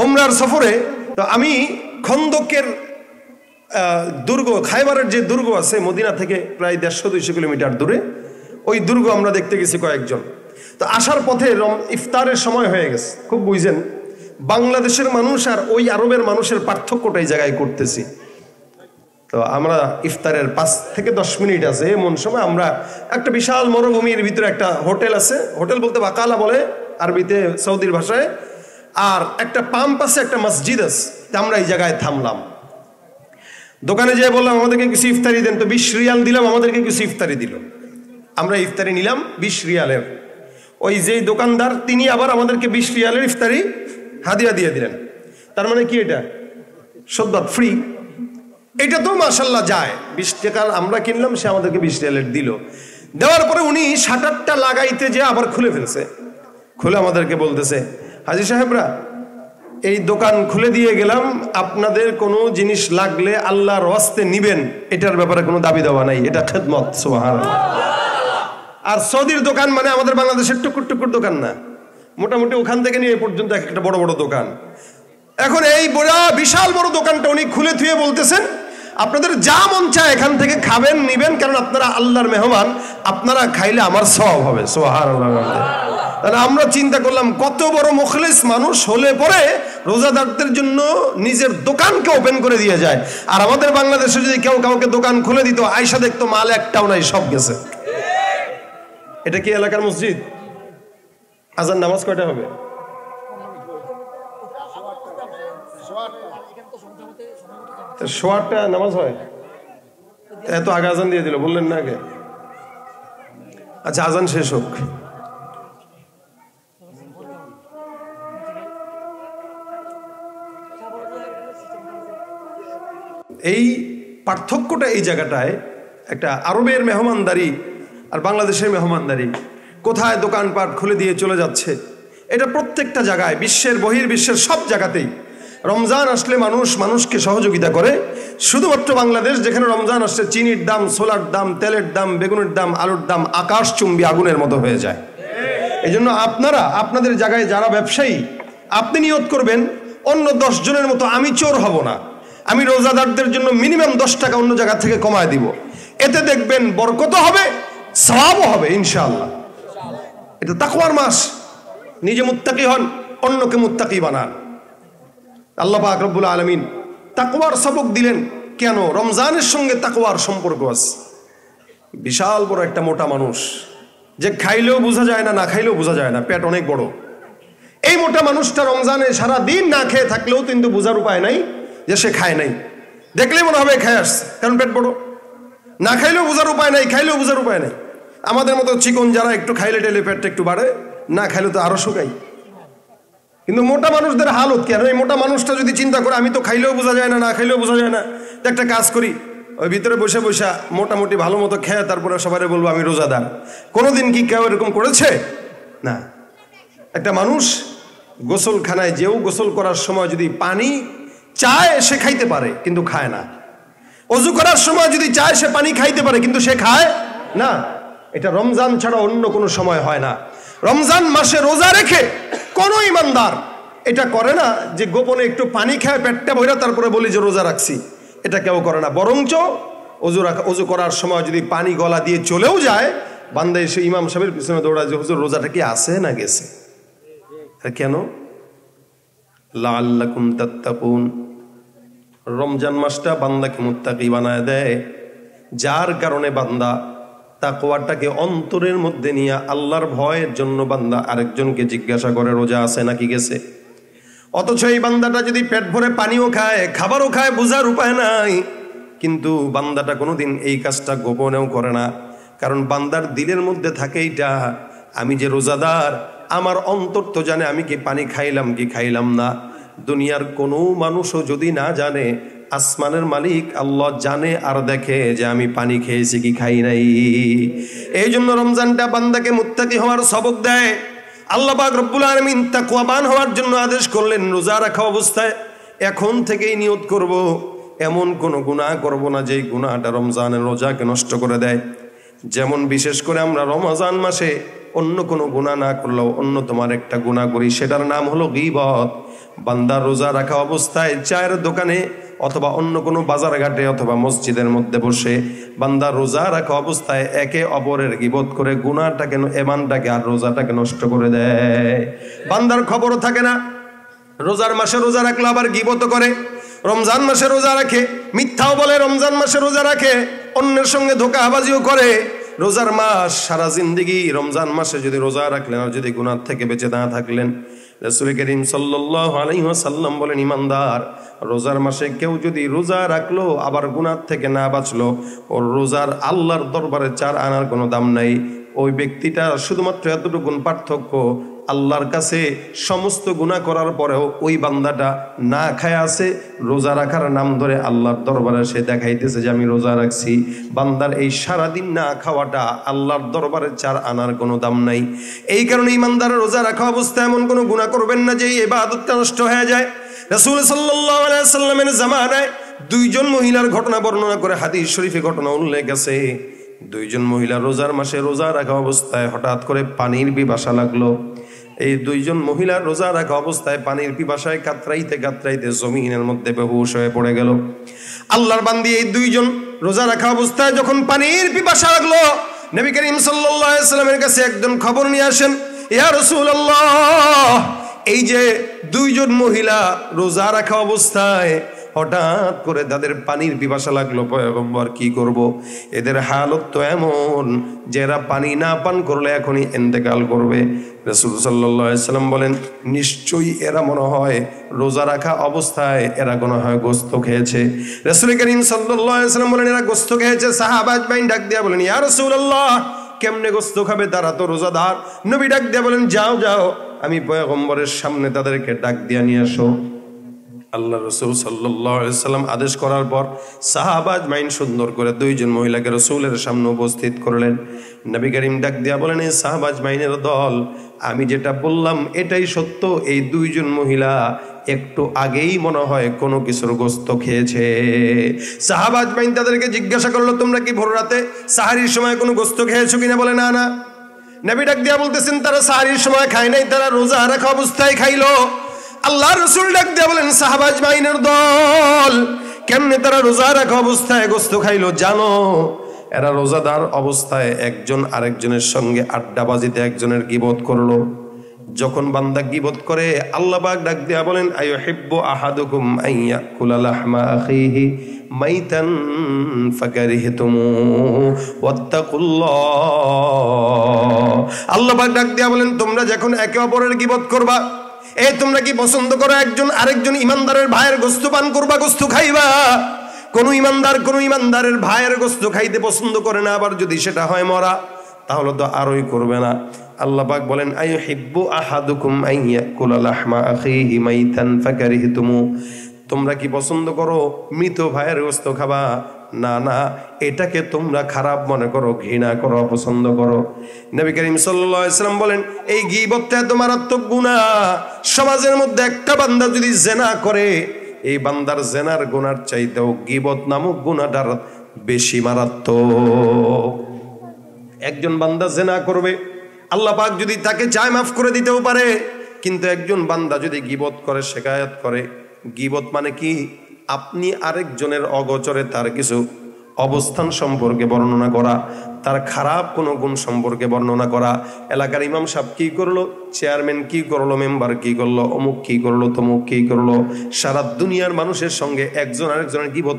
ওমরার সফরে। তো আমি খন্দকের দুর্গ, খায়বারের যে দুর্গ আছে মদিনা থেকে প্রায় 150-200 কিলোমিটার দূরে, ওই দুর্গ আমরা দেখতে গেছি কয়েকজন। তো আসার পথে ইফতারের সময় হয়ে গেছে। খুব বুঝছেন, বাংলাদেশের মানুষ আর ওই আরবের মানুষের পার্থক্যটা এই জায়গায় করতেছি। তো আমরা ইফতারের 5 থেকে 10 মিনিট আছে এমন সময় আমরা একটা বিশাল মরুভূমির ভিতরে একটা হোটেল আছে, হোটেল বলতে বাকালা বলে আরবিতে, সৌদির ভাষায়, আর একটা পাম্প আছে, একটা মসজিদ আছে। আমরা এই জায়গায় থামলাম। দোকানে যেয়ে বললাম আমাদেরকে কিছু ইফতারি দেন, তো 20 রিয়াল দিলাম, আমাদেরকে কিছু ইফতারি দিল। আমরা ইফতারি নিলাম 20 রিয়ালের। ওই যে দোকানদার তিনি আবার আমাদেরকে 20 রিয়ালের ইফতারি হাদিয়া দিয়ে দিলেন। তার মানে কি এটা সদ্যৎ ফ্রি? এটা তো মাশাল্লাহ যায়। 20 টাকার আমরা কিনলাম, সে আমাদেরকে 20 রিয়ালের দিল। দেওয়ার পরে উনি শাটারটা লাগাইতে যে আবার খুলে ফেলছে। খুলে আমাদেরকে বলতেছে, হাজী সাহেবরা এই দোকান খুলে দিয়ে গেলাম, আপনাদের কোনো জিনিস লাগলে আল্লাহর ওয়াস্তে নিবেন, এটার ব্যাপারে কোনো দাবি দেওয়া নাই, এটা খেদমত। সুবহানাল্লাহ। আর সৌদির দোকান মানে আমাদের বাংলাদেশের টুকুর টুকুর দোকান না, মোটামুটি ওখান থেকে নিয়ে পর্যন্ত একটা বড় বড় দোকান। এখন এই বিশাল বড় দোকানটা উনি খুলে থুয়ে বলতেছেন, আপনাদের যা মন চায় এখান থেকে খাবেন, নিবেন, কারণ আপনারা আল্লাহর মেহমান, আপনারা খাইলে আমার সওয়াব হবে। সুবহানাল্লাহ। তাহলে আমরা চিন্তা করলাম কত বড় মুখলিস মানুষ হলে পরে রোজাদারদের জন্য নিজের দোকানকে ওপেন করে দিয়ে যায়। আর আমাদের বাংলাদেশে যদি কেউ কাউকে দোকান খুলে দিত, আয়সা দেখতো মাল একটাও নাই, সব গেছে। এটা কি এলাকার মসজিদ? আজান নামাজ কয়টা হবে? সোয়ারটা নামাজ হয়? এত আগে আজান দিয়ে দিল, বললেন না আগে? আচ্ছা, আজান শেষ হোক। এই পার্থক্যটা এই জায়গাটায়, একটা আরবের মেহমানদারি আর বাংলাদেশের মেহমানদারি, কোথায় দোকানপাট খুলে দিয়ে চলে যাচ্ছে, এটা প্রত্যেকটা জায়গায়, বিশ্বের বহির্বিশ্বের সব জায়গাতেই রমজান আসলে মানুষ মানুষকে সহযোগিতা করে। শুধুমাত্র বাংলাদেশ, যেখানে রমজান আসলে চিনির দাম, সোলার দাম, তেলের দাম, বেগুনের দাম, আলুর দাম আকাশচুম্বী আগুনের মতো হয়ে যায়। এই জন্য আপনারা আপনাদের জায়গায় যারা ব্যবসায়ী, আপনি নিয়ত করবেন অন্য 10 জনের মতো আমি চোর হব না, আমি রোজাদারদের জন্য মিনিমাম 10 টাকা অন্য জায়গা থেকে কমায় দিব। এতে দেখবেন বরকত হবে, সওয়াবও হবে ইনশাআল্লাহ। এটা তাকওয়ার মাস। নিজে মুত্তাকি হন, অন্যকে মুত্তাকি বানান। আল্লাহ পাক রব্বুল আলামিন তাকওয়ার সবক দিলেন। কেন? রমজানের সঙ্গে তাকওয়ার সম্পর্ক আছে। বিশাল বড় একটা মোটা মানুষ, যে খাইলেও বোঝা যায় না, না খাইলেও বোঝা যায় না, পেট অনেক বড়। এই মোটা মানুষটা রমজানে সারা দিন না খেয়ে থাকলেও কিন্তু বোঝার উপায় নাই যে সে খায় নাই। দেখলেই মনে হবে খায় আসছে, কারণ পেট বড়। না খাইলেও বোঝার উপায় নাই, খাইলেও বোঝার উপায় নাই। আমাদের মতো চিকন যারা একটু খাইলে টেলে পেটটা একটু বাড়ে, না খাইলে তো আরো শুকাই। কিন্তু মোটা মানুষদের হালত কেন? এই মোটা মানুষটা যদি চিন্তা করে আমি তো খাইলেও বোঝা যায় না, না খাইলেও বোঝা যায় না, তো একটা কাজ করি, ওই ভিতরে বসে বসে মোটামুটি ভালো মতো খেয়ে তারপরে সবাই বলবো আমি রোজাদার। কোনোদিন কি কেউ এরকম করেছে? না। একটা মানুষ গোসলখানায় যেও গোসল করার সময় যদি পানি চায় সে খাইতে পারে কিন্তু খায় না। অজু করার সময় যদি চায় সে পানি খাইতে পারে কিন্তু সে খায় না। এটা রমজান ছাড়া অন্য কোনো সময় হয় না। রমজান মাসে রোজা রেখে কোনো ইমানদার এটা করে না যে গোপনে একটু পানি খায় পেটটা ভরা তারপরে বলি যে রোজা রাখছি। এটা কেউ করে না। বরঞ্চ অজু করার সময় যদি পানি গলা দিয়ে চলেও যায়, বান্দা এসে ইমাম সাহেবের পিছনে দৌড়ায় যে হুজুর রোজাটা কি আছে না গেছে। কেন? লাআল্লাকুম তাত্তাকুন। রমজান মাসটা বান্দাকে মুত্তাকি বানায় দেয়, যার কারণে বান্দা তাকওয়াটাকে অন্তরের মধ্যে নিয়ে আল্লাহর ভয়ের জন্য বান্দা আরেকজনকে জিজ্ঞাসা করে রোজা আছে নাকি গেছে। অথচ এই বান্দাটা যদি পেট ভরে পানিও খায়, খাবারও খায়, বোঝার উপায় নাই, কিন্তু বান্দাটা কোনোদিন এই কাজটা গোপনেও করে না। কারণ বান্দার দিলের মধ্যে থাকে এইটা, আমি যে রোজাদার, আমার অন্তর তো জানে আমি কি পানি খাইলাম কি খাইলাম না। দুনিয়ার কোনো মানুষও যদি না জানে, আসমানের মালিক আল্লাহ জানে আর দেখে যে আমি পানি খেয়েছি কি খাই নাই। এই জন্য রমজানটা বান্দাকে মুত্তাকি হওয়ার সবক দেয়। আল্লাহ পাক রব্বুল আলামিন তাকওয়াবান হওয়ার জন্য আদেশ করলেন। রোজা রাখা অবস্থায় এখন থেকেই নিয়ত করব এমন কোনো গুনাহ করব না যেই গুনাহটা রমজানের রোজাকে নষ্ট করে দেয়। যেমন বিশেষ করে আমরা রমজান মাসে অন্য কোনো গুনাহ না করলেও অন্যতম একটা গুনাহ করি, সেটার নাম হলো গীবত। বান্দা রোজা রাখা অবস্থায় চায়ের দোকানে অথবা অন্য কোনো বাজার ঘাটে অথবা মসজিদের মধ্যে বসে বান্দা রোজা রাখা অবস্থায় একে অপরের গীবত করে গুনাহটাকে, ঈমানটাকে আর রোজাটাকে নষ্ট করে দেয়। বান্দার খবরও থাকে না, রোজার মাসে রোজা রাখলে আবার গীবত করে, রমজান মাসে রোজা রাখে মিথ্যাও বলে, রমজান মাসে রোজা রাখে অন্যের সঙ্গে ধোঁকাবাজিও করে। রোজার মাস সারা জিন্দেগি রমজান মাসে যদি রোজা রাখলেন আর যদি গুনাহ থেকে বেঁচে না থাকলেন, রাসূল করিম সাল্লাল্লাহু আলাইহি ওয়াসাল্লাম বলেন, ইমানদার রোজার মাসে কেউ যদি রোজা রাখলো আবার গুনাহ থেকে না বাঁচলো, ওর রোজার আল্লাহর দরবারে 4 আনার কোনো দাম নাই। ওই ব্যক্তিটা শুধুমাত্র এতটুকু পার্থক্য, আল্লাহর কাছে সমস্ত গুনাহ করার পরেও ওই বান্দাটা না খায় আছে, রোজা রাখার নাম ধরে আল্লাহর দরবারে সে দেখাইতেছে যে আমি রোজা রাখছি। বান্দার এই সারাদিন না খাওয়াটা আল্লাহর দরবারে 4 আনার কোনো দাম নাই। এই কারণে ইমানদার রোজা রাখা অবস্থায় এমন কোনো গুনাহ করবেন না যে এই ইবাদতটা নষ্ট হয়ে যায়। রাসূল সাল্লাল্লাহু আলাইহি ওয়াসাল্লামের জামানায় 2 জন মহিলার ঘটনা বর্ণনা করে হাদিস শরীফে ঘটনা উল্লেখ আছে। 2 জন মহিলা রোজার মাসে রোজা রাখা অবস্থায় হঠাৎ করে পানির পিপাসা লাগলো। এই 2 জন মহিলা রোজা রাখা অবস্থায় পানির পিপাসায় কাতরাইতে কাতরাইতে জমিনের মধ্যে বেহুশ হয়ে পড়ে গেল। আল্লাহর বান্দি এই 2 জন রোজা রাখা অবস্থায় যখন পানির পিপাসা লাগলো, নবী করিম সাল্লাল্লাহু আলাইহি ওয়াসাল্লামের কাছে একজন খবর নিয়ে আসেন, ইয়া রাসূলুল্লাহ, এই যে 2 জন মহিলা রোজা রাখা অবস্থায় হঠাৎ করে তাদের পানির পিপাসা লাগলো, পয়গম্বর কি করব? এদের হালত তো এমন যে এরা পানি না পান করলে এখনই ইন্তেকাল করবে। রাসূল সাল্লাল্লাহু আলাইহি ওয়াসাল্লাম বলেন, নিশ্চয়ই এরা মনে হয় রোজা রাখা অবস্থায় এরা মনে হয় গোশত খেয়েছে। রাসূল করিম সাল্লাল্লাহু আলাইহি ওয়াসাল্লাম বলেন, এরা গোশত খেয়েছে। সাহাবা আজমাইন ডাক দিয়া বলেন, ইয়া রাসূলুল্লাহ, কেমনে গোশত খাবে? তারা তো রোজাদার। নবী ডাক দিয়া বলেন, যাও যাও, আমি পয়গম্বরের সামনে তাদেরকে ডাক দিয়া নিয়ে আসো। আল্লাহ রাসূল সাল্লাল্লাহু আলাইহি ওয়াসাল্লাম আদেশ করার পর সাহাবা আজমাইন সুন্দর করে 2 জন মহিলাকে রাসূলের সামনে উপস্থিত করলেন। নবী করিম ডাক দিয়া বলেন, এই সাহাবা আজমাইনের দল, আমি যেটা বললাম এটাই সত্য। এই 2 জন মহিলা একটু আগেই মনে হয় কোনো কিছুর গোশত খেয়েছে। সাহাবা আজমাইন তাদেরকে জিজ্ঞাসা করলো, তোমরা কি ভোর রাতে সাহারির সময় কোনো গোশত খেয়েছো কিনা? বলে, না না। নবী ডাক দিয়া বলতেছেন, তারা সাহারির সময় খায় নাই, তারা রোজা রাখা অবস্থায় খাইলো। আল্লাহ রাসূল ডাক দিয়া বলেন, সাহাবা আজমাইনের দল, কেমনে তারা রোজা রাখা অবস্থায় গোশত খাইলো জানো? এরা রোজাদার অবস্থায় একজন আরেকজনের সঙ্গে আড্ডাবাজিতে একজনের গীবত করলো। যখন বান্দা গীবত করে আল্লাহ পাক ডাক দিয়া বলেন, আইয়ুহিব্বু আহাদুকুম আইয়াকুলা লাহমা আখিহি মাইতান ফাকারিহতুমু ওয়াত্তাকুল্লাহ। আল্লাহ পাক ডাক দিয়া বলেন, তোমরা যখন একে অপরের গীবত করবা, তোমরা কি পছন্দ করো একজন আরেকজন ইমানদারের ভাইয়ের গোশত পান করবা, গোশত খাইবা? কোন ইমানদারের ভাইয়ের গোশত খাইতে পছন্দ করে না, আবার যদি সেটা হয় মরা, তাহলে তো আরোই করবে না। আল্লাহ পাক বলেন, আইয়ুহিব্বু আহাদুকুম আইয়াকুলা লাহমা আখিহি মাইতান ফাকারিহতুমু। তোমরা কি পছন্দ করো মৃত ভাইয়ের গোশত খাবা? না না, এটাকে তোমরা খারাপ মনে করো, ঘৃণা করো, অপছন্দ করো। নবী করিম সাল্লাল্লাহু আলাইহি ওয়াসাল্লাম বলেন, এই গীবতটা এত মারাত্মক গুনাহ, সমাজের মধ্যে একটা বান্দা যদি জিনা করে, এই বান্দার জিনার গুনার চাইতেও গীবত নামক গুনাহটার বেশি মারাত্মক। একজন বান্দা জিনা করবে, আল্লাহ পাক যদি তাকে চায় মাফ করে দিতেও পারে, কিন্তু একজন বান্দা যদি গীবত করে, শিকায়াত করে, গীবত মানে কি? আপনি আরেকজনের অগোচরে তার কিছু অবস্থান সম্পর্কে বর্ণনা করা, তার খারাপ কোনো গুণ সম্পর্কে বর্ণনা করা। এলাকার ইমাম সাহেব কি করলো, চেয়ারম্যান কি করলো, মেম্বার কি করলো, অমুক কি করলো, তমুক কি করলো। সারা দুনিয়ার মানুষের সঙ্গে একজন আরেকজনের গীবত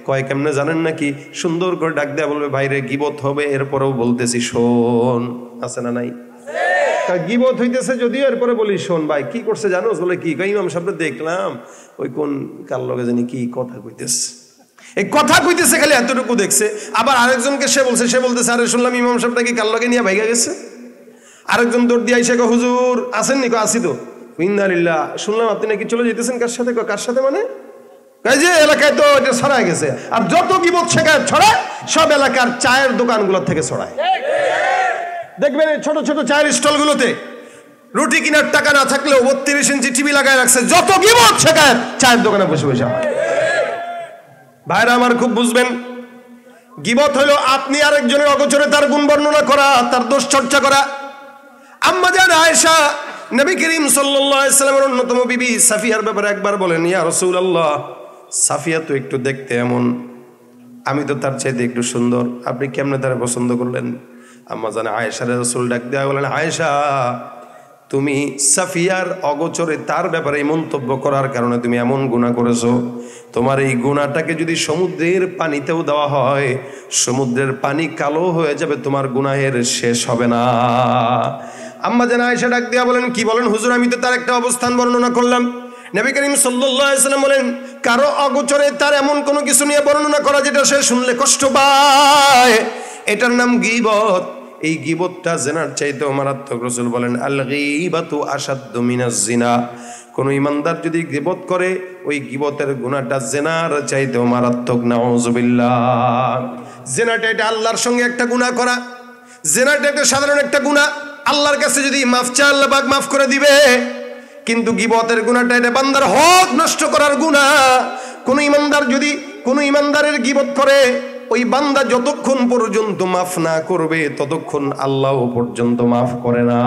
কয় কেমনে জানেন নাকি? সুন্দর করে ডাক দেয়া বলবে, ভাইরে গীবত হবে, এরপরেও বলতেছি শোন। আছে না নাই? গীবত হইতেছে যদিও, এরপরে বলি শোন ভাই কি করছে জানো? বলে কি? ইমাম সাহেব দেখলাম ওই কোন কার লগে জানি কি কথা কইতেছে, এই কথা কইতেছে খালি এতটুকু দেখছে। আবার আরেকজনকে সে বলতেছে, আরে শুনলাম ইমাম সাহেব নাকি কার লগে নিয়ে ভাইগা গেছে। আরেকজন দৌড় দিয়ে আইসা, হুজুর আছেন নি? আসি তো। ইন্নালিল্লাহ, শুনলাম আপনি নাকি চলে যেতেছেন। কার সাথে? কার সাথে মানে? যে এলাকায় তো এটা ছড়ায় গেছে। আর যত গীবত শিকায়াত ছড়ায় সব এলাকার চায়ের দোকানগুলোর থেকে ছড়ায়। দেখবেন ছোট ছোট চায়ের স্টলগুলোতে রুটি কেনার টাকা না থাকলেও 32 ইঞ্চি টিভি লাগায় রাখছে, যত গীবত শিকায়াত চায়ের দোকানে বসে বসে হয়। ভাইরা আমার খুব বুঝবেন, গীবত হলো আপনি আরেকজনের অগোচরে তার গুণ বর্ণনা করা, তার দোষ চর্চা করা। আম্মা জান আয়েশা নবী করিম সাল্লাল্লাহু আলাইহি ওয়াসাল্লামের অন্যতম বিবি সাফিয়ার ব্যাপারে একবার বলেন, ইয়া রাসূলুল্লাহ, সাফিয়া তো একটু দেখতে এমন, আমি তো তার চাইতে একটু সুন্দর, আপনি কেমনে তারা পছন্দ করলেন? আম্মা জান আয়েশা রাসূল ডাক দেয়া বলেন, আয়েশা, তুমি সাফিয়ার অগোচরে তার ব্যাপারে মন্তব্য করার কারণে তুমি এমন গুনাহ করেছো। তোমার এই গুনাহটাকে যদি সমুদ্রের পানিতেও দেওয়া হয়, সমুদ্রের পানি কালো হয়ে যাবে, তোমার গুনাহের শেষ হবে না। আম্মা জান আয়েশা ডাক দিয়া বলেন, কি বলেন হুজুর? আমি তো তার একটা অবস্থান বর্ণনা করলাম। নবী করিম সাল্লাল্লাহু আলাইহি ওয়াসাল্লাম বলেন, কারো অগোচরে তার এমন কোনো কিছু নিয়ে বর্ণনা করা যেটা সে শুনলে কষ্ট পায়, এটার নাম গীবত। এই গীবতটা জিনার চাইতেও মারাত্মক। রাসূল বলেন, আল গীবাতু আশাদ্দু মিনাজ জিনা। কোন ইমানদার যদি গীবত করে, ওই গীবতের গুনাহটা জিনার চাইতেও মারাত্মক। নাউযুবিল্লাহ। জিনাটা এটা আল্লাহর সঙ্গে একটা গুনাহ করা। জিনাটা একটা সাধারণ একটা গুনাহ, আল্লাহর কাছে যদি মাফ চায় আল্লাহ পাক মাফ করে দিবে। কিন্তু গীবতের গুনাহটা এটা বান্দার হক নষ্ট করার গুনাহ। কোন ইমানদার যদি কোন ইমানদারের গীবত করে, ওই বান্দা যতক্ষণ পর্যন্ত মাফ না করবে ততক্ষণ আল্লাহ পর্যন্ত মাফ করে না।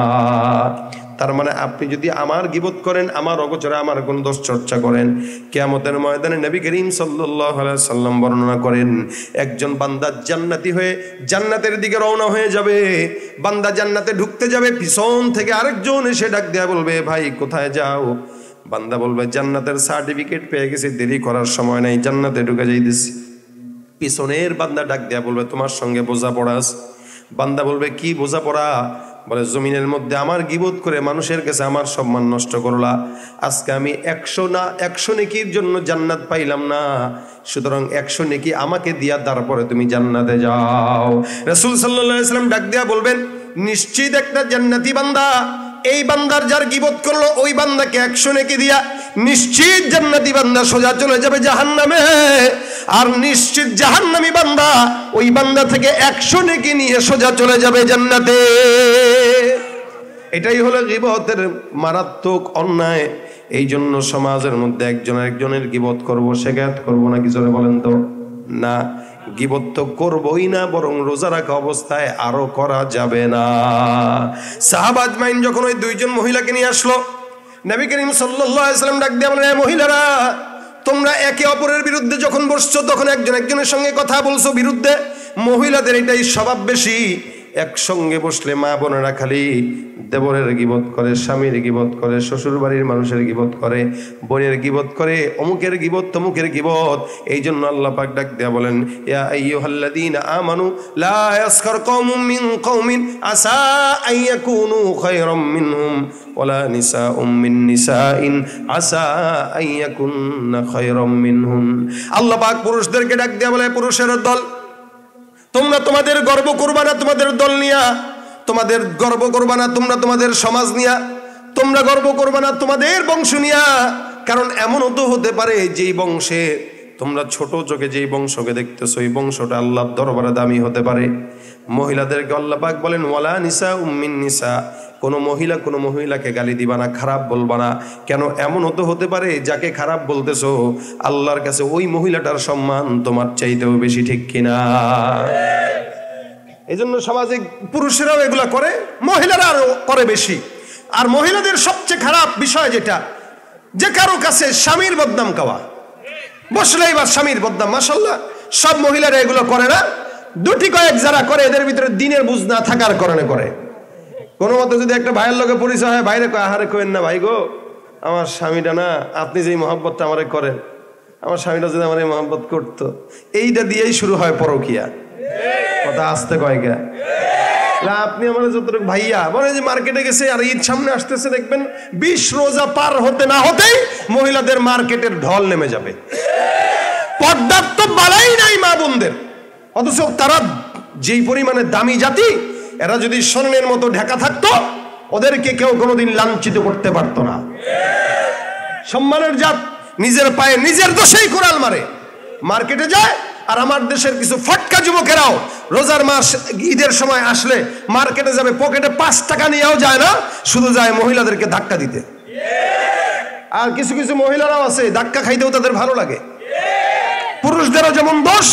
তার মানে আপনি যদি আমার গীবত করেন, আমার অগোচরে আমার কোন দোষ চর্চা করেন, কিয়ামতের ময়দানে নবী করিম সাল্লাল্লাহু আলাইহি সাল্লাম বর্ণনা করেন, একজন বান্দা জান্নাতি হয়ে জান্নাতের দিকে রওনা হয়ে যাবে। বান্দা জান্নাতে ঢুকতে যাবে, পিছন থেকে আরেকজন এসে ডাক দেয়া বলবে, ভাই কোথায় যাও? বান্দা বলবে, জান্নাতের সার্টিফিকেট পেয়ে গেছি, দেরি করার সময় নাই, জান্নাতে ঢুকে যাইতেছি। পিছনের বান্দা ডাক দেয়া বলবে, তোমার সঙ্গে বোঝাপড়া আছে। বান্দা বলবে, কি বোঝাপড়া? বলে, জমিনের মধ্যে আমার গীবত করে মানুষের কাছে আমার সম্মান নষ্ট করলা, আজকে আমি 100 নেকির জন্য জান্নাত পাইলাম না, সুতরাং 100 নেকি আমাকে দিয়া তারপরে তুমি জান্নাতে যাও। রাসূল সাল্লাল্লাহু আলাইহি ওয়াসাল্লাম ডাক দেয়া বলবেন, নিশ্চিত একটা জান্নাতি বান্দা এই বান্দার যার গীবত করলো, ওই বান্দাকে 100 নেকি দিয়া নিশ্চিত জান্নাতি বান্দা সোজা চলে যাবে জাহান্নামে। আর নিশ্চিত জাহান্নামী বান্দা ওই বান্দা থেকে 100 নেকি নিয়ে সোজা চলে যাবে জান্নাতে। এটাই হলো গীবতের মারাত্মক অন্যায়। এই জন্য সমাজের মধ্যে একজন একজনের গীবত করবো, শেখায়ত করবো না, কিছু বলেন তো না, গীবত তো করবই না, বরং রোজা রাখা অবস্থায় আরো করা যাবে না। সাহাবা আজমাইন যখন ওই দুইজন মহিলাকে নিয়ে আসলো, নবী করিম সাল্লাল্লাহু আলাইহি ওয়াসাল্লাম ডাক দিয়ে বলেন, মহিলারা, তোমরা একে অপরের বিরুদ্ধে যখন বসছো তখন একজন একজনের সঙ্গে কথা বলছো বিরুদ্ধে। মহিলাদের এটাই স্বভাব বেশি, একসঙ্গে বসলে মা বোনেরা খালি দেবরের গীবত করে, স্বামীর গীবত করে, শ্বশুর বাড়ির মানুষের গীবত করে, বোনের গীবত করে, অমুকের গীবত তমুকের গীবত। এই জন্য আল্লাহ পাক ডাক দেয়া বলেন, ইয়া আইয়ুহাল্লাযীনা আমানু লা ইয়াসখার কওমুম মিন কওমিন আসা আইয়াকুনু খায়রাম মিনহুম ওয়ালা নিসাউম মিন নিসাইন আসা আইয়াকুননা খায়রাম মিনহুম। আল্লাহ পাক পুরুষদেরকে ডাক দেয়া বলে, পুরুষের দল, তোমরা তোমাদের গর্ব করবা না তোমাদের দল নিয়া, তোমাদের গর্ব করবা না তোমরা তোমাদের সমাজ নিয়া, তোমরা গর্ব করবা না তোমাদের বংশ নিয়া। কারণ এমনও তো হতে পারে যেই বংশে তোমরা ছোট চোখে যেই বংশকে দেখতেছো, এই বংশটা আল্লাহর দরবারে দামি হতে পারে। মহিলাদেরকে আল্লাহ পাক বলেন, ওয়ালা নিসা উম্মিন নিসা, কোনো মহিলা কোনো মহিলাকে গালি দিবা না, খারাপ বলবা না। কেন? এমনও তো হতে পারে যাকে খারাপ বলতেছো আল্লাহর কাছে ওই মহিলাটার সম্মান তোমার চাইতেও বেশি, ঠিক কিনা? এই জন্য সমাজে পুরুষেরাও এগুলা করে, মহিলারা আরো করে বেশি। আর মহিলাদের সবচেয়ে খারাপ বিষয় যেটা, যে কারো কাছে স্বামীর বদনাম গাওয়া, বসলেই বা স্বামীর বদনাম। মাশাআল্লাহ, সব মহিলারা এগুলো করে না, দুটি কয়েক যারা করে এদের ভিতরে দিনের বুঝ না থাকার কারণে করে। কোনো মতো যদি একটা ভাইয়ের লোকে পরিচয় হয়, বাইরে কয়, আহারে কইেন না ভাই গো, আমার স্বামীটা না, আপনি যেই মহব্বতটা আমারে করেন, আমার স্বামীটা যদি আমার এই মহব্বত করতো, এইটা দিয়েই শুরু হয় পরকিয়া। কথা আসতে কয়েকা, আপনি আমার যতটুকু ভাইয়া বলে যে মার্কেটে গেছে, আর ঈদ সামনে আসতেছে, দেখবেন 20 রোজা পার হতে না হতেই মহিলাদের মার্কেটের ঢল নেমে যাবে। পর্দার তো বালাই নাই মা বোনদের, অথচ তারা যেই পরিমাণে দামি জাতি, এরা যদি স্বর্ণের মতো ঢাকা থাকতো ওদেরকে কেউ কোনোদিন লাঞ্ছিত করতে পারতো না। সম্মানের জাত, নিজের পায়ে নিজের দোষেই কোরাল মারে, মার্কেটে যায়। আর আমার দেশের কিছু ফটকা যুবকেরাও রোজার মাস ঈদের সময় আসলে মার্কেটে যাবে, পকেটে 5 টাকা নিয়েও যায় না, শুধু যায় মহিলাদেরকে ধাক্কা দিতে। আর কিছু কিছু মহিলারাও আছে ধাক্কা খাইতেও তাদের ভালো লাগে। পুরুষদেরও যেমন দোষ,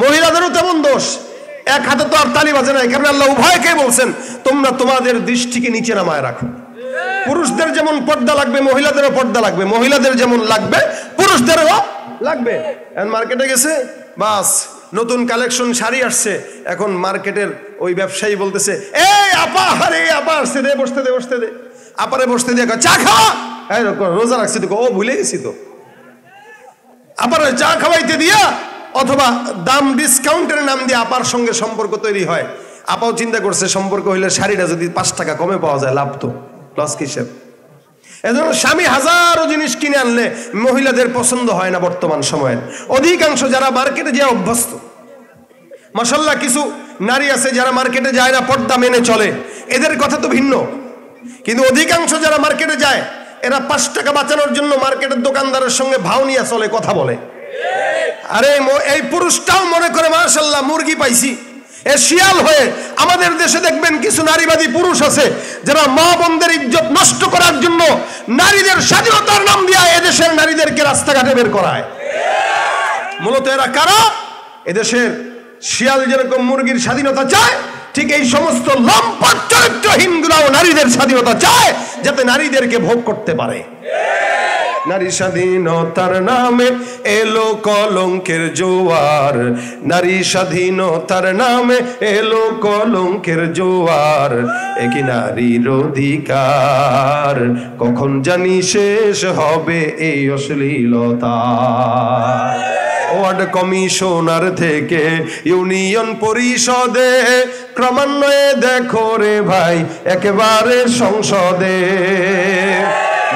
মহিলাদেরও তেমন দোষ। এক হাতে তো আর তালি বাজে না, এই কারণে আল্লাহ উভয়কে বলছেন তোমরা তোমাদের দৃষ্টিকে নিচে নামায় রাখো। পুরুষদের যেমন পর্দা লাগবে মহিলাদেরও পর্দা লাগবে, মহিলাদের যেমন লাগবে পুরুষদেরও লাগবে। এখন মার্কেটে গেছে, বাস নতুন কালেকশন শাড়ি আসছে, এখন মার্কেটের ওই ব্যবসায়ী বলতেছে এই আপা, আরে আপা আসছে, দে বসতে দে, বসতে দে। আপারে বসতে দিয়ে চা খাওয়া, রোজা রাখছি তো, ও ভুলে গেছি তো। আপার চা খাওয়াইতে দিয়া অথবা দাম ডিসকাউন্টের নাম দিয়ে আপার সঙ্গে সম্পর্ক তৈরি হয়। আপাও চিন্তা করছে সম্পর্ক হইলে শাড়িটা যদি 5 টাকা কমে পাওয়া যায় লাভ তো, লস কিসের। এজন্য স্বামী হাজারো জিনিস কিনে আনলে মহিলাদের পছন্দ হয় না বর্তমান সময়ের। অধিকাংশ যারা মার্কেটে যে অভ্যস্ত, মাশাআল্লাহ কিছু নারী আছে যারা মার্কেটে যায় না, পর্দা মেনে চলে, এদের কথা তো ভিন্ন। কিন্তু অধিকাংশ যারা মার্কেটে যায় এরা 5 টাকা বাঁচানোর জন্য মার্কেটের দোকানদারের সঙ্গে ভাও নিয়ে চলে, কথা বলে। আরে এই পুরুষটাও মনে করে মাশাআল্লাহ মুরগি পাইছি, এ শিয়াল হয়ে। আমাদের দেশে দেখবেন কিছু নারীবাদী পুরুষ আছে যারা মা বোনদের ইজ্জত নষ্ট করার জন্য নারীদের স্বাধীনতার নাম দিয়ে এদেশের নারীদেরকে রাস্তাঘাটে বের করায়। মূলত এরা কারা? এদেশের শিয়াল যেরকম মুরগির স্বাধীনতা চায়, ঠিক এই সমস্ত লম্পট চরিত্রহীন গুলাও নারীদের স্বাধীনতা চায়, যাতে নারীদেরকে ভোগ করতে পারে। নারী স্বাধীনতার নামে এলো কলঙ্কের জোয়ার, নারী স্বাধীনতার নামে এলো কলঙ্কের জোয়ার, একই নারীর অধিকার কখন জানি শেষ হবে এই অশ্লীলতা। ওয়ার্ড কমিশনার থেকে ইউনিয়ন পরিষদে, ক্রমান্বয়ে দেখো রে ভাই একেবারে সংসদে।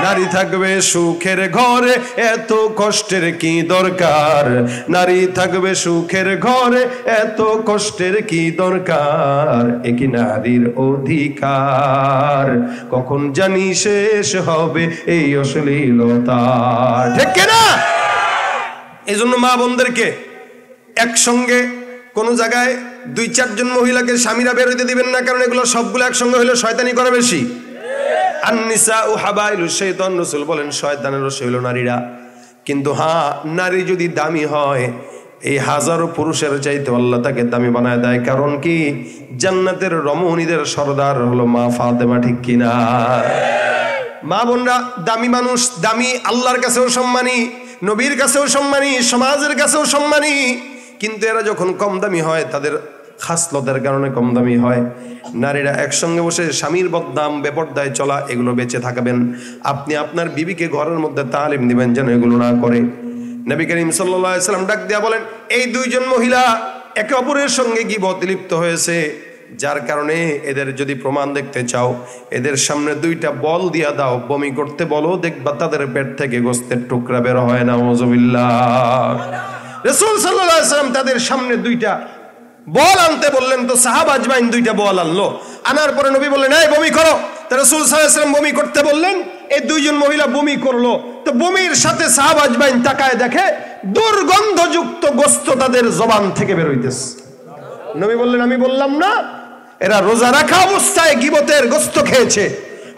নারী থাকবে সুখের ঘরে, এত কষ্টের কি দরকার, নারী থাকবে সুখের ঘরে, এত কষ্টের কি দরকার, একই নারীর অধিকার কখন জানি শেষ হবে এই অশ্লীলতা। ঠিক কিনা? এই জন্য মা বোনদেরকে একসঙ্গে কোন জায়গায় 2-4 জন মহিলাকে স্বামীরা বের হইতে দিবেন না, কারণ এগুলো সবগুলো একসঙ্গে হইলে শয়তানি করে বেশি। আন-নিসাউ হাবাইলুশ শাইতান, রাসূল বলেন শয়তানের রশি হলো নারীরা। কিন্তু হ্যাঁ, নারী যদি দামি হয়, এই হাজারো পুরুষের চাইতে আল্লাহ তাকে দামি বানায় দেয়। কারণ কি? জান্নাতের রমণীদের সরদার হলো মা ফাতেমা, ঠিক কিনা? মা বোনরা দামি মানুষ, দামি, আল্লাহর কাছেও সম্মানী, নবীর কাছেও সম্মানী, সমাজের কাছেও সম্মানী। কিন্তু এরা যখন কম দামি হয়, তাদের খাসলতের কারণে কম দামি হয়। নারীরা একসঙ্গে বসে স্বামীর বদনাম, বেপরদায় চলা, এগুলো বেঁচে থাকবেন। আপনি আপনার বিবিকে ঘরের মধ্যে তালিম দিবেন যেন এগুলো না করে। নবী করিম সাল্লাল্লাহু আলাইহি সাল্লাম ডাক দিয়া বলেন, এই 2 জন মহিলা একে অপরের সঙ্গে গীবতে লিপ্ত হয়েছে, যার কারণে এদের যদি প্রমাণ দেখতে চাও, এদের সামনে 2টা বল দিয়া দাও, বমি করতে বলো, দেখবা তাদের পেট থেকে গোস্তের টুকরা বের হয় না। নাউযুবিল্লাহ। রাসূল সাল্লাল্লাহু আলাইহি সাল্লাম তাদের সামনে 2টা বল আনতে বললেন, তো সাহাবা আজমাইন 2টা বল আনলো। আনার পরে নবী বললেন, এই বমি করো। তো রাসূল সাল্লাল্লাহু আলাইহি সাল্লাম বমি করতে বললেন, এই 2 জন মহিলা বমি করলো। তো বমির সাথে সাহাবা আজমাইন তাকায় দেখে দুর্গন্ধযুক্ত গোস্ত তাদের জবান থেকে বের হইতেছে। নবী বললেন, আমি বললাম না এরা রোজা রাখা অবস্থায় গীবতের গোস্ত খেয়েছে।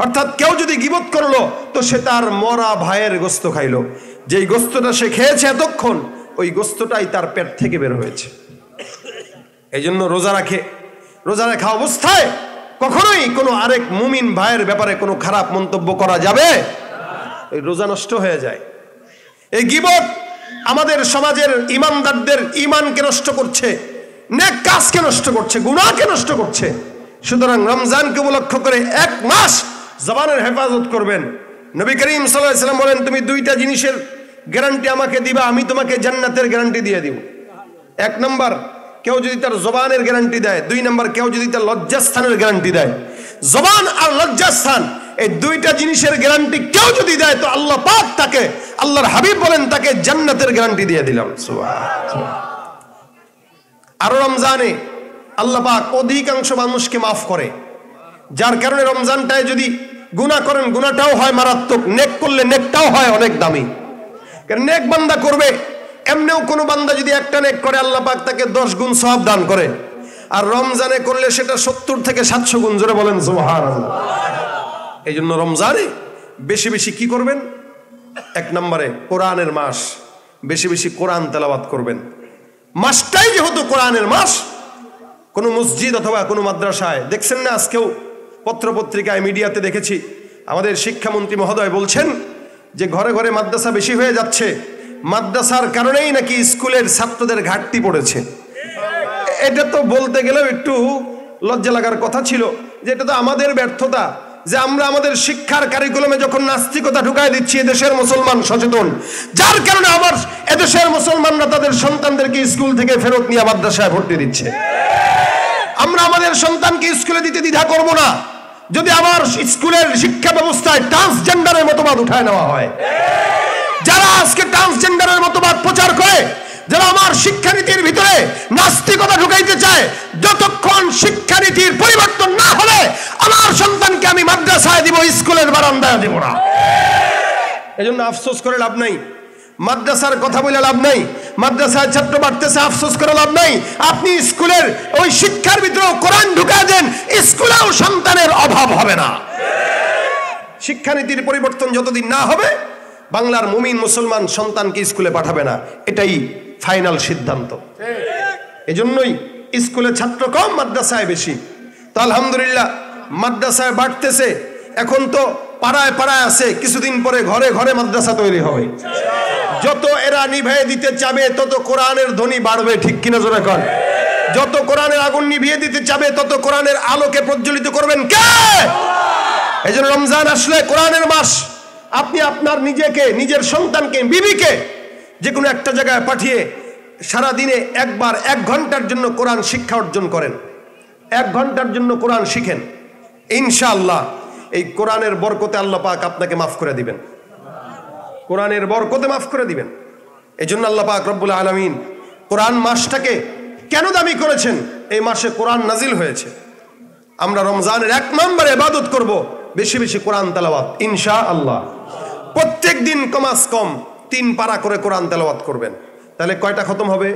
অর্থাৎ কেউ যদি গীবত করলো তো সে তার মরা ভাইয়ের গোস্ত খাইলো। যেই গোস্তটা সে খেয়েছে এতক্ষণ, ওই গোস্তটাই তার পেট থেকে বের হয়েছে। এই জন্য রোজা রাখা অবস্থায় কখনোই কোনো আরেক মুমিন ভাইয়ের ব্যাপারে কোনো খারাপ মন্তব্য করা যাবে, ওই রোজা নষ্ট হয়ে যায়। এই গীবত আমাদের সমাজের ইমানদারদের ঈমানকে নষ্ট করছে, নেক কাজকে নষ্ট করছে, গুনাহকে নষ্ট করছে। সুতরাং রমজানকে উপলক্ষ করে 1 মাস জবানের হেফাজত করবেন। নবী করিম সাল্লাল্লাহু আলাইহি ওয়াসাল্লাম বলেন, তুমি 2টা জিনিসের গ্যারান্টি আমাকে দিবা, আমি তোমাকে জান্নাতের গ্যারান্টি দিয়ে দিব। 1 নাম্বার, কেউ যদি তার জবানের গ্যারান্টি দেয়। 2 নাম্বার, কেউ যদি তার লজ্জাস্থানের গ্যারান্টি দেয়। জবান আর লজ্জাস্থান, এই 2টা জিনিসের গ্যারান্টি কেউ যদি দেয়, তো আল্লাহ পাক তাকে, আল্লাহর হাবিব বলেন, তাকে জান্নাতের গ্যারান্টি দিয়ে দিলাম। সুবহানাল্লাহ। আর রমজানে আল্লাহ পাক অধিকাংশ মানুষকে মাফ করে, যার কারণে রমজানটায় যদি গুনাহ করেন, গুনাহটাও হয় মারাত্মক, নেক করলে নেকটাও হয় অনেক দামি। কারণ নেক বান্দা করবে, এমনিও কোনো বান্দা যদি একটা নেক করে, আল্লাহ পাক তাকে 10 গুণ সওয়াব দান করে। আর রমজানে করলে সেটা 70 থেকে 700 গুণ। জোরে বলেন সুবহানাল্লাহ। এই জন্য রমজানে বেশি বেশি কি করবেন? 1 নম্বরে কোরআনের মাস, বেশি বেশি কোরআন তেলাওয়াত করবেন। মাসটাই যেহেতু কোরআনের মাস, কোনো মসজিদ অথবা কোনো মাদ্রাসায় দেখছেন না, আজকেও পত্রপত্রিকায় মিডিয়াতে দেখেছি আমাদের শিক্ষামন্ত্রী মহোদয় বলছেন যে ঘরে ঘরে মাদ্রাসা বেশি হয়ে যাচ্ছে, মাদ্রাসার কারণেই নাকি স্কুলের ছাত্রদের ঘাটতি পড়েছে। এটা তো বলতে গেলেও একটু লজ্জা লাগার কথা ছিল যে এটা তো আমাদের ব্যর্থতা, যে আমরা আমাদের শিক্ষার কারিকুলামে যখন নাস্তিকতা ঢুকাই দিচ্ছি, এদেশের মুসলমান সচেতন, যার কারণে আমার এদেশের মুসলমানরা তাদের সন্তানদেরকে স্কুল থেকে ফেরত নিয়ে মাদ্রাসায় ভর্তি দিচ্ছে। আমরা আমাদের সন্তানকে স্কুলে দিতে দ্বিধা করব না যদি আমার স্কুলের শিক্ষা ব্যবস্থায় ট্রান্সজেন্ডারের মতবাদ উঠায় নেওয়া হয়। যারা আজকে ট্রান্সজেন্ডারের মতবাদ প্রচার করে, যারা আমার শিক্ষানীতির ভিতরে নাস্তিকতা ঢুকাইতে চায়, যতক্ষণ শিক্ষানীতির পরিবর্তন না হলে আমার সন্তানকে আমি মাদ্রাসায় দিব, স্কুলের বারান্দায় দিব না। এজন্য আফসোস করে লাভ নাই, মাদ্রাসার কথা বলে লাভ নাই, মাদ্রাসায় ছাত্র বাড়তেছে আফসোস করে লাভ নাই। আপনি স্কুলের ওই শিক্ষার ভিতরে কোরআন ঢুকায় দেন, স্কুলেও সন্তানের অভাব হবে না। শিক্ষানীতির পরিবর্তন যতদিন না হবে বাংলার মুমিন মুসলমান সন্তানকে স্কুলে পাঠাবে না, এটাই ফাইনাল সিদ্ধান্ত। এজন্যই স্কুলে ছাত্র কম, মাদ্রাসায় বেশি। তো আলহামদুলিল্লাহ মাদ্রাসায় বাড়তেছে, এখন তো পাড়ায় পাড়ায় আছে, কিছুদিন পরে ঘরে ঘরে মাদ্রাসা তৈরি হবে। যত এরা নিভিয়ে দিতে চাবে তত কোরআনের ধ্বনি বাড়বে, ঠিক কিনা জোরে কর? যত কোরআনের আগুন নিভিয়ে দিতে চাবে তত কোরআনের আলোকে প্রজ্বলিত করবেন কে? এই জন্য রমজান আসলে কোরআনের মাস, আপনি আপনার নিজেকে, নিজের সন্তানকে, বিবিকে যে কোনো একটা জায়গায় পাঠিয়ে সারা দিনে একবার 1 ঘন্টার জন্য কোরআন শিক্ষা অর্জন করেন, 1 ঘন্টার জন্য কোরআন শিখেন, ইনশাআল্লাহ এই কোরআনের বরকতে আল্লাহ পাক আপনাকে মাফ করে দিবেন, কোরআনের বরকতে মাফ করে দিবেন। এই জন্য আল্লাহ পাক রব্বুল আলামিন কোরআন মাসটাকে কেন দামি করেছেন? এই মাসে কোরআন নাজিল হয়েছে। আমরা রমজানের 1 নম্বরে ইবাদত করব বেশি বেশি কোরআন তেলাওয়াত ইনশাআল্লাহ। প্রত্যেক দিন কমাস কম 3 পারা করে কোরআন তেলাওয়াত করবেন, তাহলে কয়টা খতম হবে?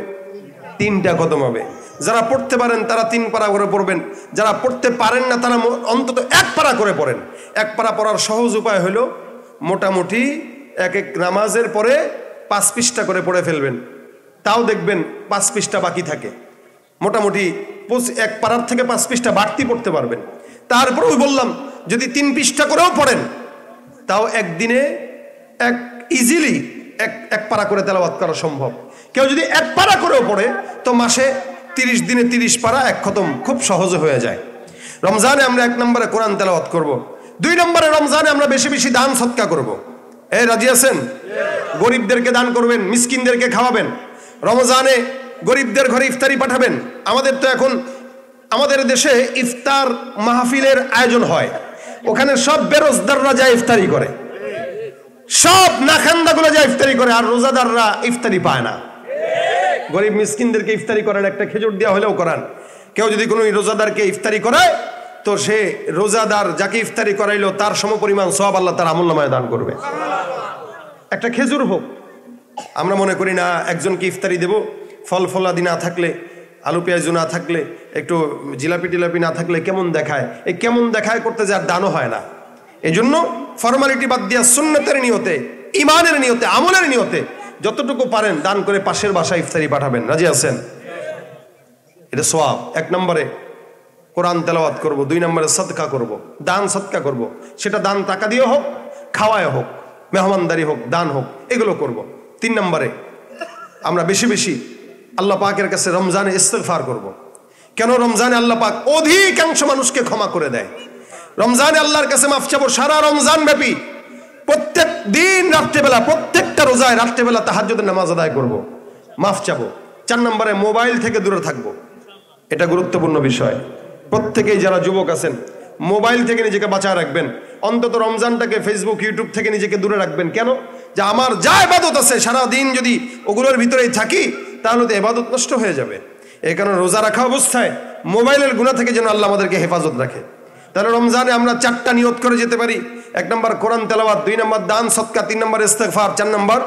3টা খতম হবে। যারা পড়তে পারেন তারা 3 পারা করে পড়বেন, যারা পড়তে পারেন না তারা অন্তত 1 পারা করে পড়েন। 1 পারা পড়ার সহজ উপায় হলো মোটামুটি এক নামাজের পরে 5 পৃষ্ঠা করে পড়ে ফেলবেন, তাও দেখবেন 5 পৃষ্ঠা বাকি থাকে। মোটামুটি 1 পারার থেকে 5 পৃষ্ঠা বাড়তি পড়তে পারবেন। তারপরেও বললাম যদি 3 পৃষ্ঠা করেও পড়েন তাও একদিনে ইজিলি এক পারা করে তেলাওয়াত করা সম্ভব। কেউ যদি 1 পারা করেও পড়ে তো মাসে 30 দিনে 30 পারা 1 খতম খুব সহজে হয়ে যায়। রমজানে আমরা 1 নম্বরে কোরআন তেলাওয়াত করব। 2 নম্বরে রমজানে আমরা বেশি বেশি দান সদকা করব। এই রাজি আছেন? গরিবদেরকে দান করবেন, মিসকিনদেরকে খাওয়াবেন। রমজানে গরিবদের ঘরে ইফতারি পাঠাবেন। আমাদের তো এখন আমাদের দেশে ইফতার মাহফিলের আয়োজন হয়, ওখানে সব বেরোজদাররা যায় ইফতারি করে, সব নাখান্দাগুলো যায় ইফতারি করে, আর রোজাদাররা ইফতারি পায় না। গরিব মিসকিনদেরকে ইফতারি করেন, একটা খেজুর দেওয়া হলেও করান। কেউ যদি কোনো রোজাদারকে ইফতারি করায় তো সে রোজাদার যাকে ইফতারি করাইলো তার সমপরিমাণ সওয়াব আল্লাহ তার আমলনামায় দান করবে। একটা খেজুর হোক। আমরা মনে করি না একজনকে ইফতারি দেব, ফল ফলাদি না থাকলে, আলু পেঁয়াজু না থাকলে, একটু জিলাপি টিলাপি না থাকলে কেমন দেখায়। এই কেমন দেখায় করতে যার দানও হয় না। এই জন্য ফর্মালিটি বাদ দিয়া সুন্নতের নিয়তে, ইমানের নিয়তে, আমলের নিয়তে যতটুকু পারেন দান করে পাশের বাসায় ইফতারি পাঠাবেন। রাজি আছেন? এটা সওয়াব। 1 নম্বরে কোরআন তেলাওয়াত করব, 2 নম্বরে সদকা করব, দান সদকা করব। সেটা দান টাকা দিয়ে হোক, খাওয়ায় হোক, মেহমানদারি হোক, দান হোক, এগুলো করব। 3 নম্বরে আমরা বেশি বেশি আল্লাহ পাকের কাছে রমজানে ইস্তিগফার করব। কেন? রমজানে আল্লাহ পাক অধিকাংশ মানুষকে ক্ষমা করে দেয়। রমজানে আল্লাহর কাছে মাফ চাবো সারা রমজান ব্যাপী। প্রত্যেক দিন রাত্রেবেলা, প্রত্যেকটা রোজায় রাত্রেবেলা তাহাজ্জুদের নামাজ আদায় করব, মাফ চাবো। 4 নম্বরে মোবাইল থেকে দূরে থাকবো। এটা গুরুত্বপূর্ণ বিষয়। প্রত্যেকেই যারা যুবক আছেন মোবাইল থেকে নিজেকে বাঁচায় রাখবেন। অন্তত রমজানটাকে ফেসবুক, ইউটিউব থেকে নিজেকে দূরে রাখবেন। কেন? যে আমার যা ইবাদত আছে সারা দিন যদি ওগুলোর ভিতরেই থাকি তাহলে তো ইবাদত নষ্ট হয়ে যাবে। এই কারণে রোজা রাখা অবস্থায় মোবাইলের গুনাহ থেকে যেন আল্লাহ আমাদেরকে হেফাজত রাখে। তাহলে রমজানে আমরা 4টা নিয়ত করে যেতে পারি। 1 নম্বর কোরআন তেলাওয়াত, 2 নম্বর দান সদকা, 3 নম্বর ইস্তিগফার, 4 নম্বর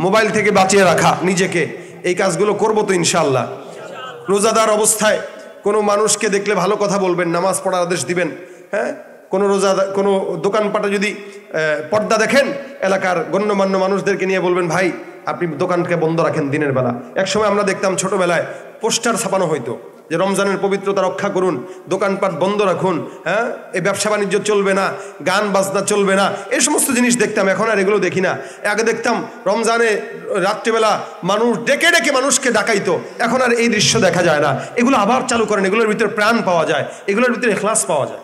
মোবাইল থেকে বাঁচিয়ে রাখা নিজেকে। এই কাজগুলো করবো তো ইনশাআল্লাহ। রোজাদার অবস্থায় কোনো মানুষকে দেখলে ভালো কথা বলবেন, নামাজ পড়ার আদেশ দিবেন। হ্যাঁ, কোনো দোকানপাটে যদি পর্দা দেখেন এলাকার গণ্যমান্য মানুষদেরকে নিয়ে বলবেন, ভাই আপনি দোকানকে বন্ধ রাখেন দিনের বেলা। একসময় আমরা দেখতাম ছোটবেলায় পোস্টার ছাপানো হইতো যে রমজানের পবিত্রতা রক্ষা করুন, দোকানপাট বন্ধ রাখুন, হ্যাঁ, এই ব্যবসা বাণিজ্য চলবে না, গান বাজনা চলবে না, এই সমস্ত জিনিস দেখতাম। এখন আর এগুলো দেখি না। আগে দেখতাম রমজানে রাত্রিবেলা মানুষ ডেকে ডেকে মানুষকে ডাকাইতো, এখন আর এই দৃশ্য দেখা যায় না। এগুলো আবার চালু করেন, এগুলোর ভিতরে প্রাণ পাওয়া যায়, এগুলোর ভিতরে ইখলাস পাওয়া যায়।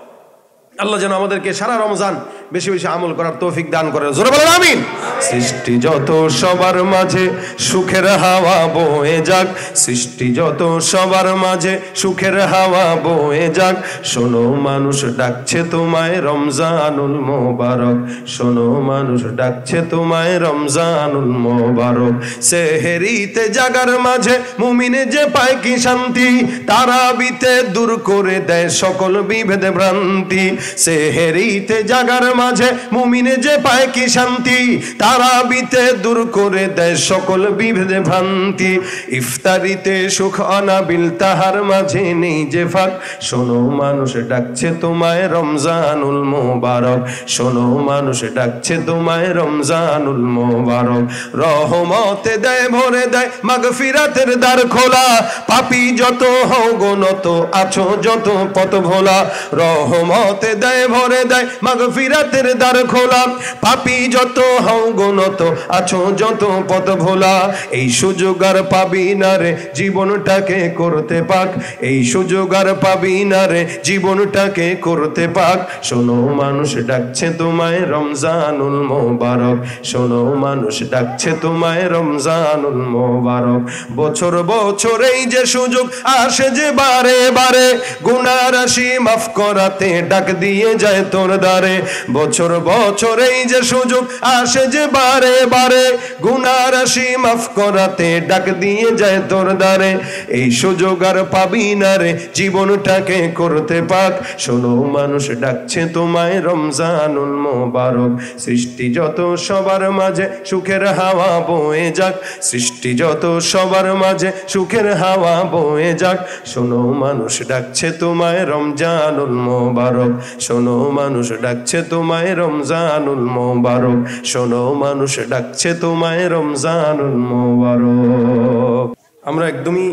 আল্লাহ যেন আমাদেরকে সারা রমজান বেশি বেশি আমল করার তৌফিক দান করেন। জোরে বলেন আমিন। সৃষ্টি যত সবার মাঝে সুখের হাওয়া বয়ে যাক, সৃষ্টি যত সবার মাঝে সুখের হাওয়া বয়ে যাক, শোনো মানুষ ডাকছে তোমায় রমজানুল মোবারক, শোনো মানুষ ডাকছে তোমায় রমজানুল মোবারক। সেহেরিতে জাগার মাঝে মুমিনে যে পায় কি শান্তি, তারাবিতে দূর করে দেয় সকল বিভেদ ভ্রান্তি। সেহেরিতে জাগার মাঝে মুমিনে যে পায় কি শান্তি, তারাবিতে দূর করে দেয় সকল বিভেদ ভ্রান্তি। ইফতারিতে সুখ অনাবিল তাহার মাঝে নেই যে ফাঁক, শোনো মানুষ ডাকছে তোমায় রমজানুল মোবারক, শোনো মানুষ ডাকছে তোমায় রমজানুল মোবারক। রহমতে দেয় ভরে দেয় মাগফিরাতের দ্বার খোলা, পাপী যত হও গনত আছো যত পথ ভোলা। রহমতে দেয় ভরে দেয় মাগফিরাতের দ্বার খোলা, পাপী যত হও গনত আছো যত পথ ভোলা। এই সুযোগ আর পাবি না রে জীবনটাকে করতে পাক, এই সুযোগ আর পাবি না রে জীবনটাকে করতে পাক। শোনো মানুষ ডাকছে তোমায় রমজানুল মোবারক, শোনো মানুষ ডাকছে তোমায় রমজানুল মোবারক। বছর বছর এই যে সুযোগ আসে যে বারে বারে, গুনাহ রাশি মাফ করাতে ডাক দিয়ে যায় তোর দ্বারে। বছর বছর এই যে সুযোগ আসে যে বারে বারে, গুনাহ রাশি মাফ করাতে ডাক দিয়ে যায় তোর দ্বারে। এই সুযোগ আর পাবি না রে জীবনটাকে করতে পাক, শোনো মানুষ ডাকছে তোমায় রমজানুল মোবারক। সৃষ্টি যত সবার মাঝে সুখের হাওয়া বয়ে যাক, সৃষ্টি যত সবার মাঝে সুখের হাওয়া বয়ে যাক, শোনো মানুষ ডাকছে তোমায় রমজানুল মোবারক, শোনো মানুষ ডাকছে তোমায় রমজানুল মোবারক, শোনো মানুষ ডাকছে তোমায় রমজানুল মোবারক। আমরা একদমই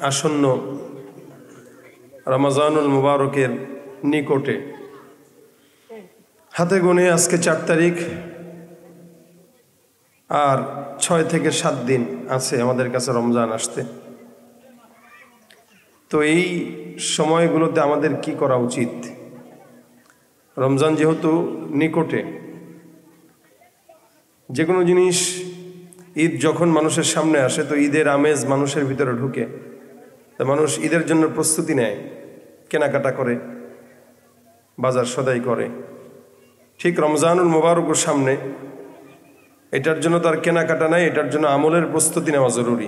আসন্ন রমজানুল মোবারকের নিকটে, হাতে গুনে আজকে 4 তারিখ, আর 6 থেকে 7 দিন আছে আমাদের কাছে রমজান আসতে। তো এই সময়গুলোতে আমাদের কি করা উচিত? রমজান যেহেতু নিকটে, যে কোনো জিনিস, ঈদ যখন মানুষের সামনে আসে তো ঈদের আমেজ মানুষের ভিতরে ঢুকে, তো মানুষ ঈদের জন্য প্রস্তুতি নেয়, কেনাকাটা করে, বাজার সদাই করে। ঠিক রমজানুল মোবারকের সামনে এটার জন্য তার কেনাকাটা নাই, এটার জন্য আমলের প্রস্তুতি নেওয়া জরুরি।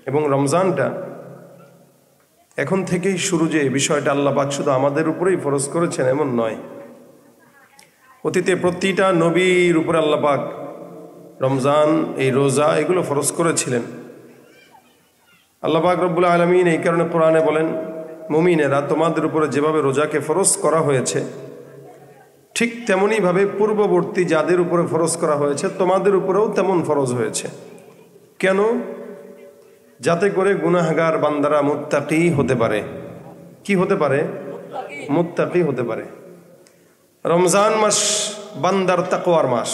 এবং রমজানটা এখন থেকেই শুরু, যে বিষয়টা আল্লাহ পাক শুধু আমাদের উপরেই ফরজ করেছেন এমন নয়। অতীতে প্রতিটা নবীর উপরে আল্লাহ পাক রমজান, এই রোজা, এগুলো ফরজ করেছিলেন। আল্লাহ পাক রব্বুল আলামিন এই কারণে কোরআনে বলেন, মুমিনেরা তোমাদের উপরে যেভাবে রোজাকে ফরজ করা হয়েছে ঠিক তেমনইভাবে পূর্ববর্তী যাদের উপরে ফরজ করা হয়েছে তোমাদের উপরেও তেমন ফরজ হয়েছে। কেন? যাতে করে গুনাহগার বান্দারা মুত্তাকি হতে পারে। কি হতে পারে? মুত্তাকি হতে পারে। রমজান মাস বান্দার তাকওয়ার মাস,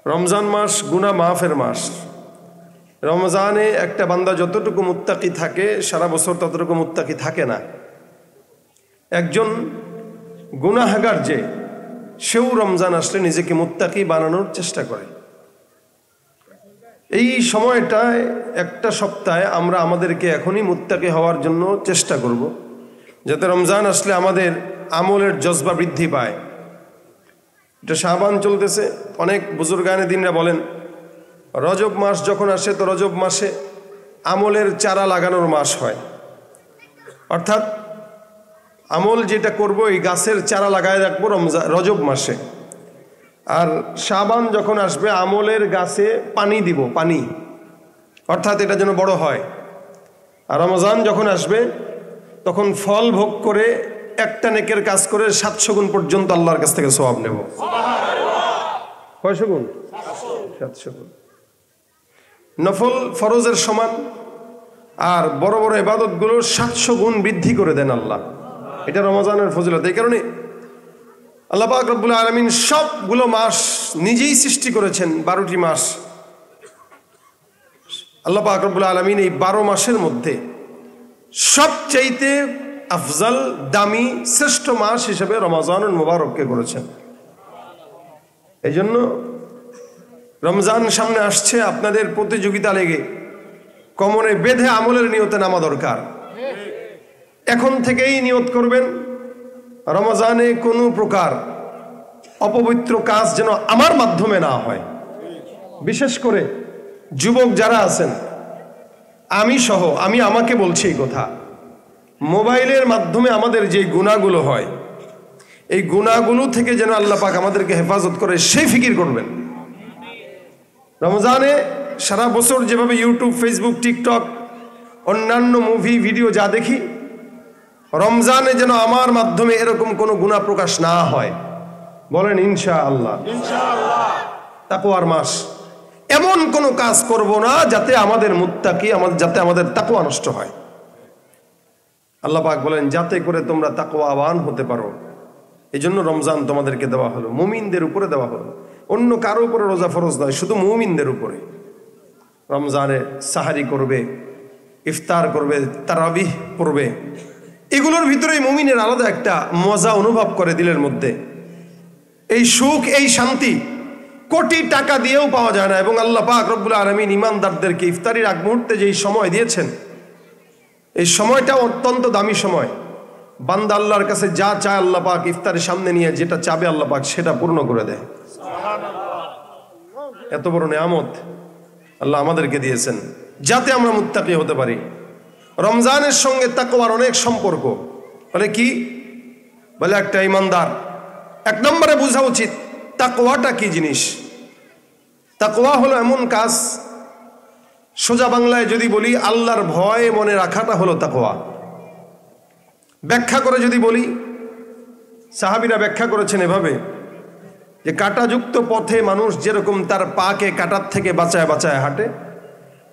রমজান মাস গুনাহ মাফের মাস। রমজানে একটা বান্দা যতটুকু মুত্তাকি থাকে সারা বছর ততটুকু মুত্তাকি থাকে না। একজন গুনাহগার যে, সেও রমজান আসলে নিজেকে মুত্তাকি বানানোর চেষ্টা করে। এই সময়টায় একটা সপ্তাহে আমরা আমাদেরকে এখনই মুত্তাকি হওয়ার জন্য চেষ্টা করব, যাতে রমজান আসলে আমাদের আমলের জজবা বৃদ্ধি পায়। এটা শাবান চলতেছে, অনেক বুজুর্গানে দিনরা বলেন রজব মাস যখন আসে তো রজব মাসে আমলের চারা লাগানোর মাস হয়। অর্থাৎ আমল যেটা করব এই গাছের চারা লাগায় রাখবো রজব মাসে। আর শাবান যখন আসবে আমলের গাছে পানি দিব, পানি, অর্থাৎ এটা যেন বড় হয়। আর রমজান যখন আসবে তখন ফল ভোগ করে একটা নেকের কাজ করে 700 গুণ পর্যন্ত আল্লাহর কাছ থেকে সওয়াব নেব। কয়শো গুণ? 700 গুণ। নফল ফরজের সমান আর বড় বড় ইবাদতগুলো 700 গুণ বৃদ্ধি করে দেন আল্লাহ। এটা রমজানের ফজিলত। এই কারণে আল্লাহ পাক রব্বুল আলামিন সবগুলো মাস নিজেই সৃষ্টি করেছেন। 12টি মাস আল্লাহ পাক রব্বুল আলামিন এই 12 মাসের মধ্যে সবচাইতে আফজাল, দামি, শ্রেষ্ঠ মাস হিসেবে রমজানুল মুবারককে করেছেন। এই জন্য রমজান সামনে আসছে, আপনাদের প্রতিযোগিতা লেগে কমরে বেঁধে আমলের নিয়তে নামা দরকার। এখন থেকেই নিয়ত করবেন, রমজানে কোনো প্রকার অপবিত্র কাজ যেন আমার মাধ্যমে না হয়। বিশেষ করে যুবক যারা আছেন, আমি সহ, আমি আমাকে বলছি এই কথা, মোবাইলের মাধ্যমে আমাদের যে গুনাহগুলো হয়, এই গুনাহগুলো থেকে যেন আল্লাহ পাক আমাদেরকে হেফাজত করে, সেই ফিকির করবেন। রমজানে সারা বছর যেভাবে ইউটিউব, ফেসবুক, টিকটক, অন্যান্য মুভি, ভিডিও যা দেখি, রমজানে যেন আমার মাধ্যমে এরকম কোনো গুনাহ প্রকাশ না হয়। বলেন ইনশাআল্লাহ। তাকওয়ার মাস, এমন কোনো কাজ করব না যাতে আমাদের মুত্তাকি, যাতে আমাদের তাকওয়া নষ্ট হয়। আল্লাহ পাক বলেন যাতে করে তোমরা তাকওয়াবান হতে পারো। এই জন্য রমজান তোমাদেরকে দেওয়া হলো, মুমিনদের উপরে দেওয়া হলো। অন্য কারো উপরে রোজা ফরজ নয়, শুধু মুমিনদের উপরে। রমজানে সাহারি করবে, ইফতার করবে, তারাবিহ পড়বে, এগুলোর ভিতরে মুমিনের আলাদা একটা মজা অনুভব করে দিলের মধ্যে। এই সুখ, এই শান্তি কোটি টাকা দিয়েও পাওয়া যায় না। এবং আল্লাহ পাক রব্বুল আলামিন ইমানদারদেরকে ইফতারির আগ মুহূর্তে যেই সময় দিয়েছেন, এই সময়টা অত্যন্ত দামি সময়। বান্দা আল্লাহর কাছে যা চায়, আল্লাহ পাক ইফতারের সামনে নিয়ে যেটা চাবে আল্লাহ পাক সেটা পূর্ণ করে দেয়। এত বড় নিয়ামত আল্লাহ আমাদেরকে দিয়েছেন যাতে আমরা মুত্তাকি হতে পারি। রমজানের সঙ্গে তাকওয়ার অনেক সম্পর্ক। বলে কি? বলে একটা ইমানদার এক নম্বরে বোঝা উচিত তাকওয়াটা কি জিনিস। তাকওয়া হলো এমন কাজ, সোজা বাংলায় যদি বলি, আল্লাহর ভয় মনে রাখাটা হলো তাকওয়া। ব্যাখ্যা করে যদি বলি, সাহাবীরা ব্যাখ্যা করেছেন এভাবে যে কাঁটাযুক্ত পথে মানুষ যেরকম তার পাকে কাঁটার থেকে বাঁচায় বাঁচায় হাঁটে,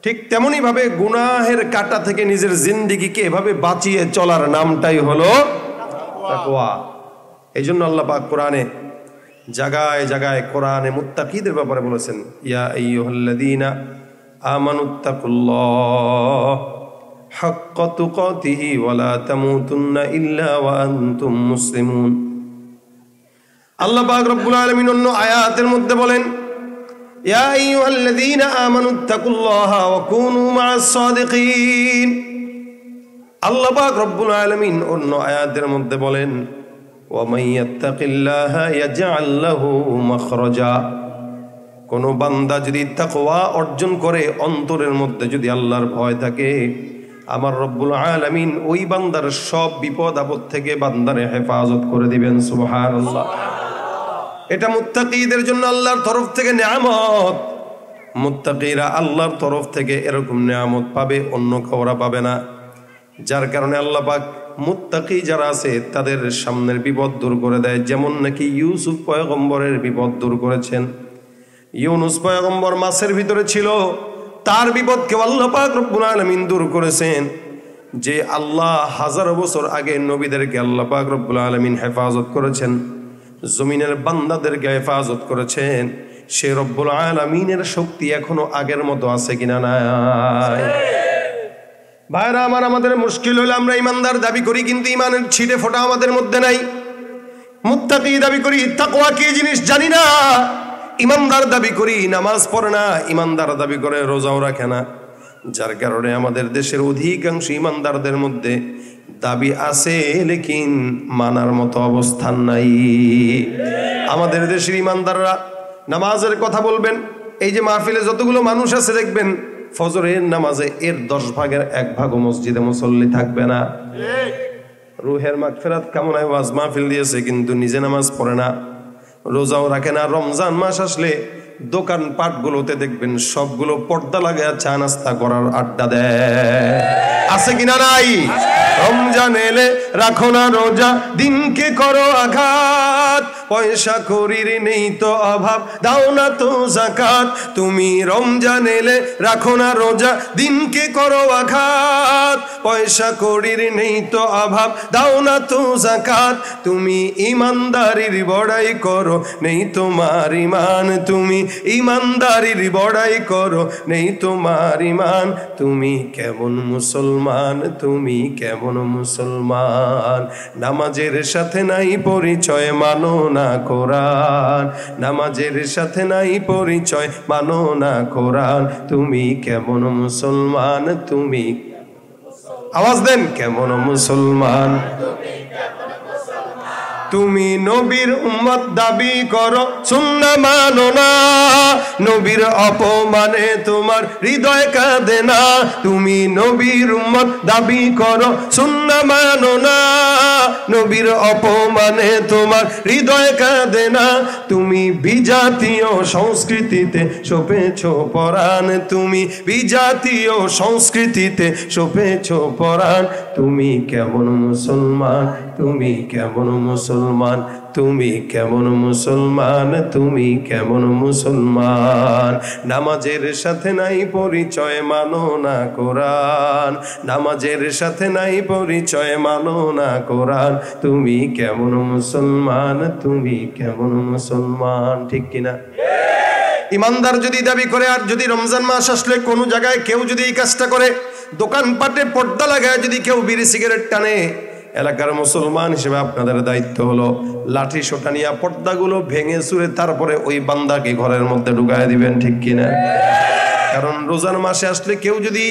ঠিক তেমনি ভাবে গুনাহের কাঁটা থেকে নিজের জিন্দেগিকে এভাবে বাঁচিয়ে চলার নামটাই হলো তাকওয়া। এই জন্য আল্লাহ পাক কোরআনে জায়গায় জায়গায় কোরআনে মুত্তাকিদের ব্যাপারে বলেছেন, ইয়া আইয়ুহাল্লাযীনা আমানুত্তাকুল্লাহ হাক্কা তুকাতিহি ওয়া লা তামুতুন্না ইল্লা ওয়া আনতুম মুসলিমুন। আল্লাহ পাক রব্বুল আলামিন অন্য আয়াতের মধ্যে বলেন, ইয়া আইয়ুহাল্লাযীনা আমানুত্তাকুল্লাহা ওয়া কুনু মা'আস সাদিকিন। আল্লাহ পাক রব্বুল আলামিন অন্য আয়াতের মধ্যে বলেন, ওয়া মান ইয়াত্তাকিল্লাহা ইয়াজআল লাহু মাখরাজা। কোন বান্দা যদি তাকওয়া অর্জন করে, অন্তরের মধ্যে যদি আল্লাহর ভয় থাকে, আমার রব্বুল আলামিন ওই বান্দার সব বিপদ আপদ থেকে বান্দারে হেফাজত করে দিবেন। সুবহানাল্লাহ। এটা মুত্তাকিদের জন্য আল্লাহর তরফ থেকে নিয়ামত। মুত্তাকিরা আল্লাহর তরফ থেকে এরকম নিয়ামত পাবে, অন্য কাউরা পাবে না। যার কারণে আল্লাহ পাক মুত্তাকি যারা আছে তাদের সামনের বিপদ দূর করে দেয়। যেমন নাকি ইউসুফ পয়গম্বরের বিপদ দূর করেছেন। ইউনুস পয়গম্বর মাছের ভিতরে ছিল, তার বিপদকে আল্লাহ পাক রব্বুল আলামিন দূর করেছেন। যে আল্লাহ হাজার বছর আগে নবীদেরকে আল্লাহ পাক রব্বুল আলামিন হেফাজত করেছেন, জমিনের বান্দাদেরকে হেফাজত করেছেন, সে রব্বুল আলামিনের শক্তি এখনো আগের মতো আছে কিনা নাই? ভাইরা আমার, আমাদের মুশকিল হলো আমরা ইমানদার দাবি করি কিন্তু ইমানের ছিটে ফোঁটা আমাদের মধ্যে নাই। মুত্তাকি দাবি করি, তাকওয়া কি জিনিস জানি না। ইমানদার দাবি করি, নামাজ পড়ে না। ইমানদার দাবি করে, রোজাও রাখে না। যার কারণে আমাদের দেশের অধিকাংশ ইমানদারদের মধ্যে দাবি আছে, লেকিন মানার মতো অবস্থান নাই। আমাদের দেশের ইমানদাররা নামাজের কথা বলবেন, এই যে মাহফিলে যতগুলো মানুষ আছে দেখবেন ফজরের নামাজে এর 10 ভাগের 1 ভাগও মসজিদে মুসল্লি থাকবে না। রুহের মাগফিরাত কামনায় ওয়াজ মাহফিল দিয়েছে কিন্তু নিজে নামাজ পড়ে না, রোজাও রাখে না। রমজান মাস আসলে দোকান পাটগুলোতে দেখবেন সবগুলো পর্দা লাগায় চা নাস্তা করার আড্ডা দেয়। আছে কিনা নাই? রমজান এলে রাখো না রোজা, দিনকে করো আঘাত, পয়সা করির নেই তো অভাব, দাও না তো যাকাত। তুমি রমজান এলে রাখো না রোজা, দিনকে করো আঘাত। পয়সা করির নেই তো অভাব, দাও না তো যাকাত। তুমি ইমানদারির বড়াই করো, নেই তোমার ইমান। তুমি ইমানদারির বড়াই করো, নেই তোমার ইমান। তুমি কেমন মুসলমান, তুমি কেমন মুসলমান? নামাজের সাথে নাই পরিচয়, মানো না কোরআন। নামাজের সাথে নাই পরিচয়, মানো না কোরআন। তুমি কেমন মুসলমান, তুমি আওয়াজ দেন কেমন মুসলমান? তুমি নবীর উম্মত দাবি করো, সুন্নাহ মানো না। নবীর অপমানে তোমার হৃদয় কাঁদে না। তুমি নবীর উম্মত দাবি করো, সুন্নাহ মানো না। নবীর অপমানে তোমার হৃদয় কাঁদে না। তুমি বিজাতীয় সংস্কৃতিতে সপেছো পরাণ। তুমি বিজাতীয় সংস্কৃতিতে সপেছো পরাণ। তুমি কেমন মুসলমান, তুমি কেমন মুসলমান? তুমি কেমন মুসলমান, তুমি কেমন মুসলমান? নামাজের সাথে নাই পরিচয়, মানো না কোরআন। নামাজের সাথে নাই পরিচয়, মানো না কোরআন। তুমি কেমন মুসলমান, তুমি কেমন মুসলমান? ঠিক কিনা? ইমানদার যদি দাবি করে, আর যদি রমজান মাস আসলে কোনো জায়গায় কেউ যদি এই কাজটা করে, দোকানপাটে পর্দা লাগায় যদি কেউ বিড়ি সিগারেট টানে, এলাকার মুসলমান হিসেবে আপনাদের দায়িত্ব হলো লাঠি সোটা নিয়ে পর্দাগুলো ভেঙে চুরে তারপরে ওই বান্দাকে ঘরের মধ্যে ঢুকায় দিবেন। ঠিক কিনা? কারণ রোজার মাসে আসলে কেউ যদি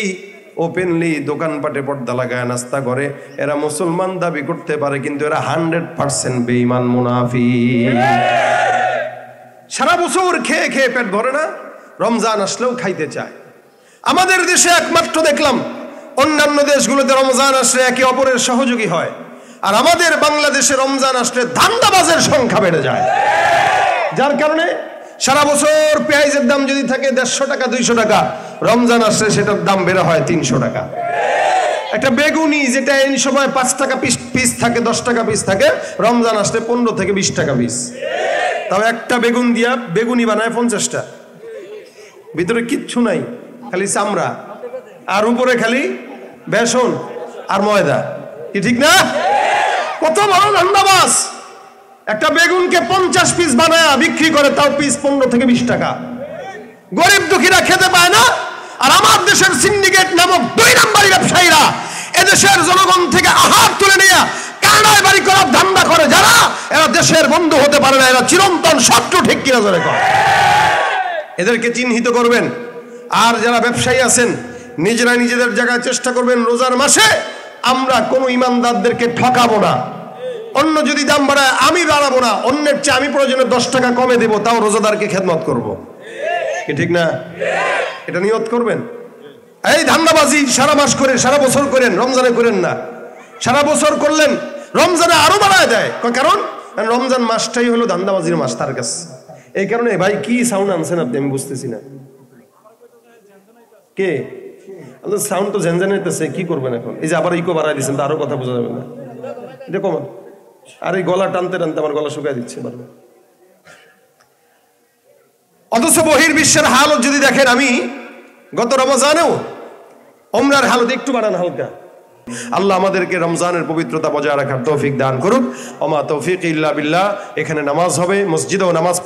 ওপেনলি দোকানপাটে পর্দা লাগায় নাস্তা করে, এরা মুসলমান দাবি করতে পারে, কিন্তু এরা 100% বেঈমান, মুনাফিক। সারা বছর খেয়ে খেয়ে পেট ভরে না, রমজান আসলেও খাইতে চায়। আমাদের দেশে একমাত্র দেখলাম, অন্যান্য দেশগুলোতে রমজান আসলে একে অপরের সহযোগী হয়, আর আমাদের বাংলাদেশে রমজান আসলে ধান্দাবাজের সংখ্যা বেড়ে যায়। যার কারণে সারা বছর পেঁয়াজের দাম যদি থাকে 150 টাকা 200 টাকা, রমজান আসলে সেটার দাম বেড়ে হয় 300 টাকা। একটা বেগুনি যেটা এই সময় 5 টাকা পিস থাকে, 10 টাকা পিস থাকে, রমজান আসলে 15 থেকে 20 টাকা পিস। তাও একটা বেগুন দিয়া বেগুনি বানায় 50টা, ভিতরে কিচ্ছু নাই, খালি চামড়া, আর উপরে খালি বেসন আর ময়দা। কি ঠিক না? কত বড় ধান্দাবাজ! একটা বেগুনকে 50 পিস বানায় বিক্রি করে, তাও পিস 15 থেকে 20 টাকা। গরিব দুঃখীরা খেতে পায় না, আর আমার দেশের সিন্ডিকেট নামক 2 নম্বরী ব্যবসায়ীরা এদেশের জনগণ থেকে আহার তুলে নিয়ে কানাডায় বাড়ি করার ধান্দা করে। যারা এরা দেশের বন্ধু হতে পারে না, এরা চিরন্তন শত্রু। ঠিক কিনা জোরে কর? এদেরকে চিহ্নিত করবেন। আর যারা ব্যবসায়ী আছেন, নিজেরা নিজেদের জায়গায় চেষ্টা করবেন রোজার মাসে আমরা কোনো ইমানদারদেরকে ঠকাবো না। অন্য যদি দাম বাড়ায় আমি বাড়াবো না, অন্যের চেয়ে আমি প্রয়োজনে 10 টাকা কমে দেবো, তাও রোজাদারকে খেদমত করবো। কি ঠিক না? এটা নিয়ত করবেন। এই ধান্দাবাজি সারা মাস করে, সারা বছর করেন, রমজানে করেন না। সারা বছর করলেন, রমজানে আরো বাড়ায় দেয়। কারণ রমজান মাসটাই হলো ধান্দাবাজির মাস তার কাছে। এই কারণে ভাই কি সাউন্ড আনছেন আপনি, আমি বুঝতেছি না। কে সাউন্ড তো ঝেনঝেনাইতেছে, কি করবেন এখন? এই যে আবার ইকো বাড়াই দিচ্ছেন, তো আরো কথা বোঝা যাবে না। এটা কমান। আর এই গলা টানতে টানতে আমার গলা শুকাই দিচ্ছে বারবার। অথচ বহির্বিশ্বের হালত যদি দেখেন, আমি গত রমজানেও ওমরার হালত একটু বাড়ান হালকা। আল্লাহ আমাদেরকে রমজানের পবিত্রতা বজায় রাখার তৌফিক দান করুন। ওমা তৌফিক ইল্লা বিল্লাহ। এখানে নামাজ হবে, মসজিদেও নামাজ